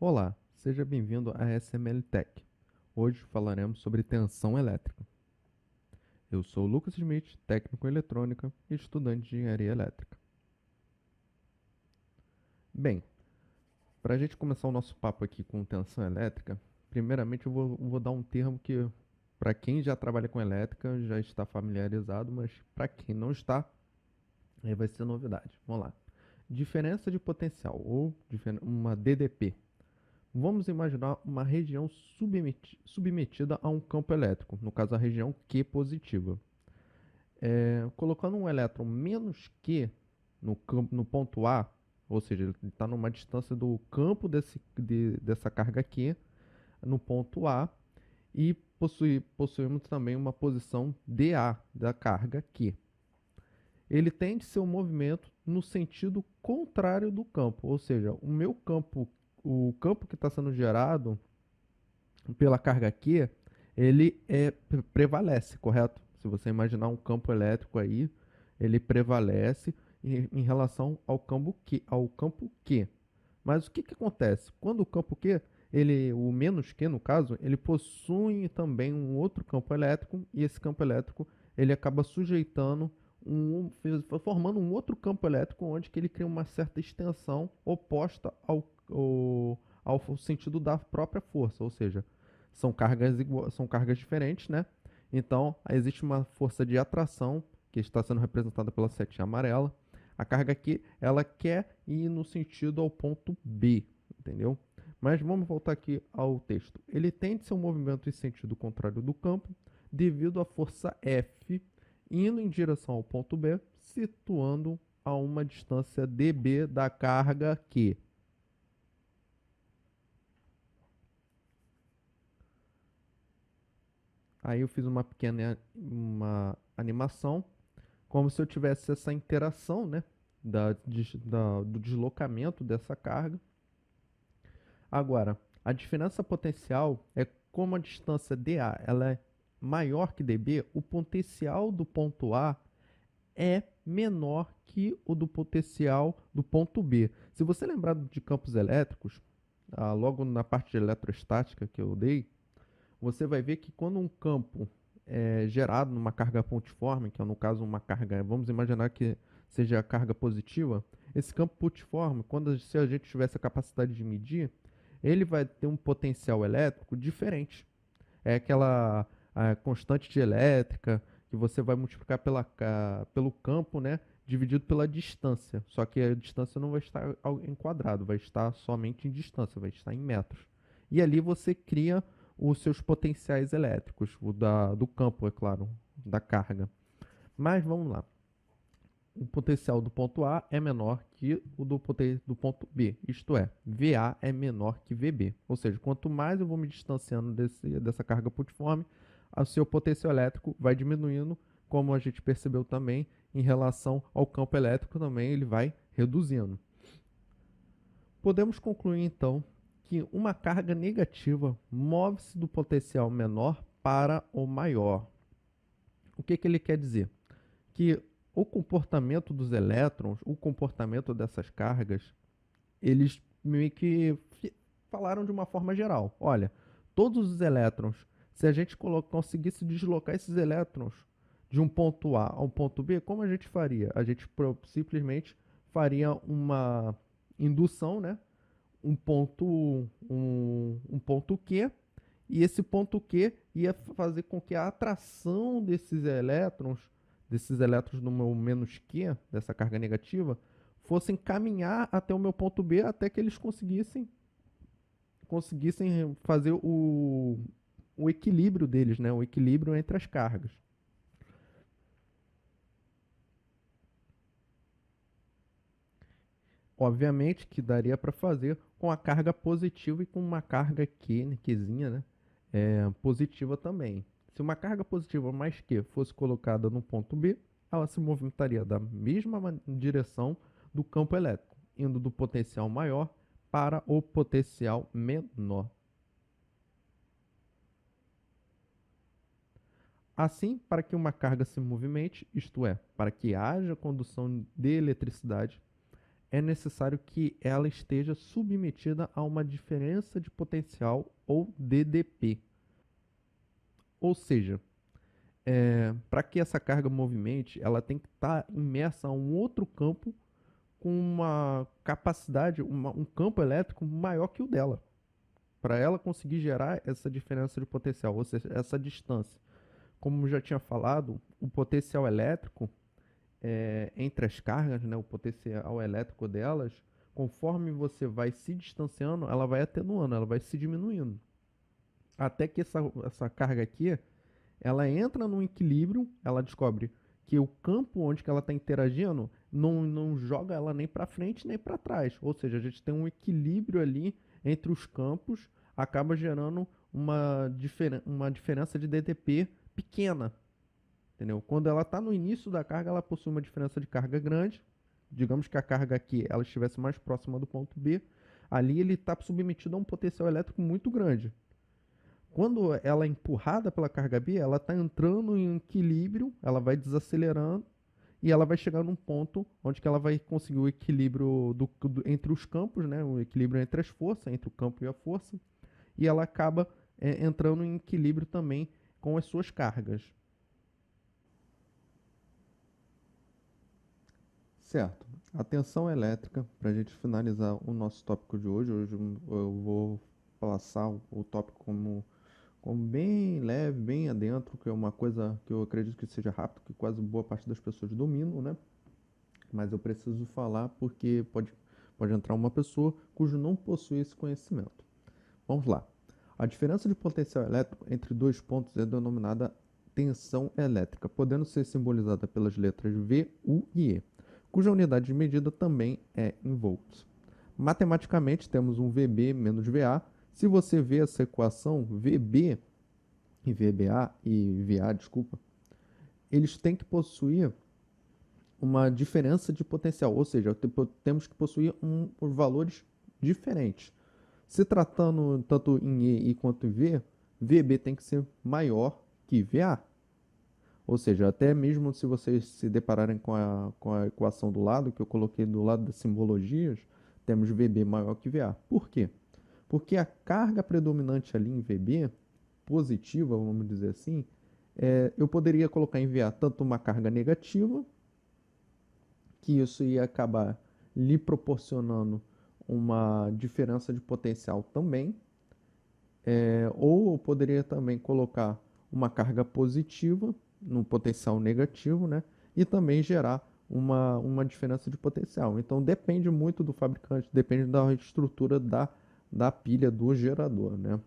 Olá, seja bem-vindo à SML Tech. Hoje falaremos sobre tensão elétrica. Eu sou o Lucas Smith, técnico em eletrônica e estudante de engenharia elétrica. Bem, para a gente começar o nosso papo aqui com tensão elétrica, primeiramente eu vou dar um termo que, para quem já trabalha com elétrica, já está familiarizado, mas para quem não está, aí vai ser novidade. Vamos lá. Diferença de potencial, ou uma DDP. Vamos imaginar uma região submetida a um campo elétrico, no caso a região Q positiva. Colocando um elétron menos Q no ponto A, ou seja, ele está numa distância do campo dessa carga Q no ponto A, e possuímos também uma posição dA da carga Q. Ele tende seu movimento no sentido contrário do campo, ou seja, o campo que está sendo gerado pela carga Q, ele prevalece, correto? Se você imaginar um campo elétrico aí, ele prevalece em relação ao campo Q. Mas o que acontece? Quando o campo Q, o menos Q no caso, ele possui também um outro campo elétrico, e esse campo elétrico ele acaba formando um outro campo elétrico onde que ele cria uma certa extensão oposta ao sentido da própria força, ou seja, são cargas diferentes, né? Então, existe uma força de atração que está sendo representada pela setinha amarela. A carga aqui, ela quer ir no sentido ao ponto B, entendeu? Mas vamos voltar aqui ao texto. Ele tende seu movimento em sentido contrário do campo, devido à força F, indo em direção ao ponto B, situando a uma distância dB da carga Q. Aí eu fiz uma pequena animação, como se eu tivesse essa interação, né, do deslocamento dessa carga. Agora, a diferença potencial é como a distância dA ela é maior que dB, o potencial do ponto A é menor que o do potencial do ponto B. Se você lembrar de campos elétricos, logo na parte de eletrostática que eu dei, você vai ver que quando um campo é gerado numa carga pontiforme, que é no caso uma carga, vamos imaginar que seja a carga positiva, esse campo pontiforme, se a gente tivesse a capacidade de medir, ele vai ter um potencial elétrico diferente. É aquela constante de elétrica que você vai multiplicar pelo campo, né, dividido pela distância. Só que a distância não vai estar em quadrado, vai estar somente em distância, vai estar em metros. E ali você cria os seus potenciais elétricos, do campo, é claro, da carga. Mas vamos lá. O potencial do ponto A é menor que o do ponto B, isto é, VA é menor que VB. Ou seja, quanto mais eu vou me distanciando dessa carga pontiforme, o seu potencial elétrico vai diminuindo, como a gente percebeu também em relação ao campo elétrico, também ele vai reduzindo. Podemos concluir então que uma carga negativa move-se do potencial menor para o maior. O que ele quer dizer? Que o comportamento dos elétrons, o comportamento dessas cargas, eles meio que falaram de uma forma geral. Olha, todos os elétrons, se a gente conseguisse deslocar esses elétrons de um ponto A a um ponto B, como a gente faria? A gente simplesmente faria uma indução, né? Um ponto Q, e esse ponto Q ia fazer com que a atração desses elétrons no meu menos Q, dessa carga negativa, fossem caminhar até o meu ponto B até que eles conseguissem fazer o equilíbrio deles, né? O equilíbrio entre as cargas. Obviamente que daria para fazer com a carga positiva e com uma carga Qzinha, né? Positiva também. Se uma carga positiva mais Q fosse colocada no ponto B, ela se movimentaria da mesma direção do campo elétrico, indo do potencial maior para o potencial menor. Assim, para que uma carga se movimente, isto é, para que haja condução de eletricidade, é necessário que ela esteja submetida a uma diferença de potencial ou DDP. Ou seja, para que essa carga movimente, ela tem que estar imersa a um outro campo com uma capacidade, um campo elétrico maior que o dela, para ela conseguir gerar essa diferença de potencial, ou seja, essa distância. Como já tinha falado, o potencial elétrico entre as cargas, né, o potencial elétrico delas, conforme você vai se distanciando, ela vai atenuando, ela vai se diminuindo. Até que essa carga aqui, ela entra num equilíbrio, ela descobre que o campo onde que ela está interagindo não joga ela nem para frente nem para trás. Ou seja, a gente tem um equilíbrio ali entre os campos, acaba gerando uma diferença de DTP pequena. Entendeu? Quando ela está no início da carga, ela possui uma diferença de carga grande. Digamos que a carga aqui ela estivesse mais próxima do ponto B. Ali ele está submetido a um potencial elétrico muito grande. Quando ela é empurrada pela carga B, ela está entrando em equilíbrio, ela vai desacelerando e ela vai chegar num ponto onde que ela vai conseguir o equilíbrio entre os campos, né? O equilíbrio entre as forças, entre o campo e a força, e ela acaba entrando em equilíbrio também com as suas cargas. Certo. A tensão elétrica, para a gente finalizar o nosso tópico de hoje, eu vou passar o tópico como bem leve, bem adentro, que é uma coisa que eu acredito que seja rápido, que quase boa parte das pessoas dominam, né? Mas eu preciso falar porque pode entrar uma pessoa cujo não possui esse conhecimento. Vamos lá. A diferença de potencial elétrico entre dois pontos é denominada tensão elétrica, podendo ser simbolizada pelas letras V, U e E, cuja unidade de medida também é em volts. Matematicamente, temos um VB menos VA. Se você vê essa equação, VB e VBA e VA, desculpa, eles têm que possuir uma diferença de potencial, ou seja, temos que possuir os valores diferentes. Se tratando tanto em E quanto em V, VB tem que ser maior que VA. Ou seja, até mesmo se vocês se depararem com a equação do lado, que eu coloquei do lado das simbologias, temos VB maior que VA. Por quê? Porque a carga predominante ali em VB, positiva, vamos dizer assim, eu poderia colocar em VA tanto uma carga negativa, que isso ia acabar lhe proporcionando uma diferença de potencial também, ou eu poderia também colocar uma carga positiva no potencial negativo, né? E também gerar uma diferença de potencial. Então depende muito do fabricante, depende da estrutura da pilha do gerador, né?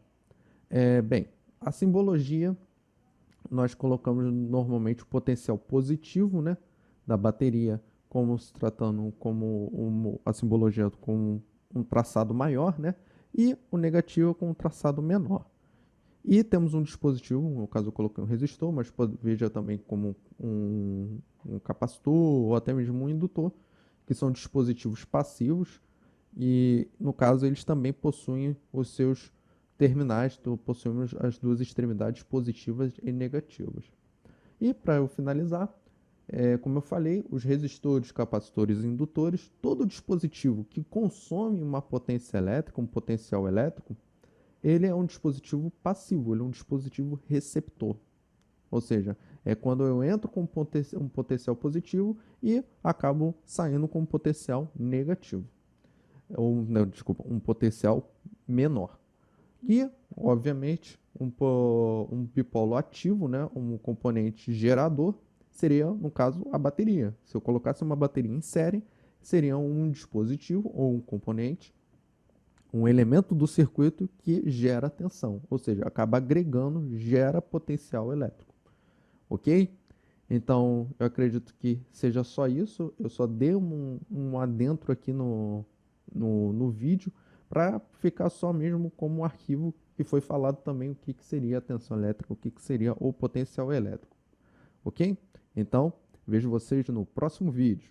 Bem, a simbologia nós colocamos normalmente o potencial positivo, né, da bateria, como se tratando como a simbologia com um traçado maior, né, e o negativo com um traçado menor. E temos um dispositivo, no caso eu coloquei um resistor, mas veja também como um capacitor ou até mesmo um indutor, que são dispositivos passivos e no caso eles também possuem os seus terminais, então possuímos as duas extremidades positivas e negativas. E para eu finalizar, como eu falei, os resistores, capacitores e indutores, todo dispositivo que consome uma potência elétrica, um potencial elétrico, ele é um dispositivo passivo, ele é um dispositivo receptor. Ou seja, é quando eu entro com um potencial positivo e acabo saindo com um potencial negativo. Ou, não, desculpa, um potencial menor. E, obviamente, um dipolo ativo, né, um componente gerador, seria, no caso, a bateria. Se eu colocasse uma bateria em série, seria um dispositivo ou um componente, um elemento do circuito que gera tensão, ou seja, acaba agregando, gera potencial elétrico. Ok? Então, eu acredito que seja só isso. Eu só dei um adentro aqui no vídeo para ficar só mesmo como um arquivo que foi falado também o que seria a tensão elétrica, o que seria o potencial elétrico. Ok? Então, vejo vocês no próximo vídeo.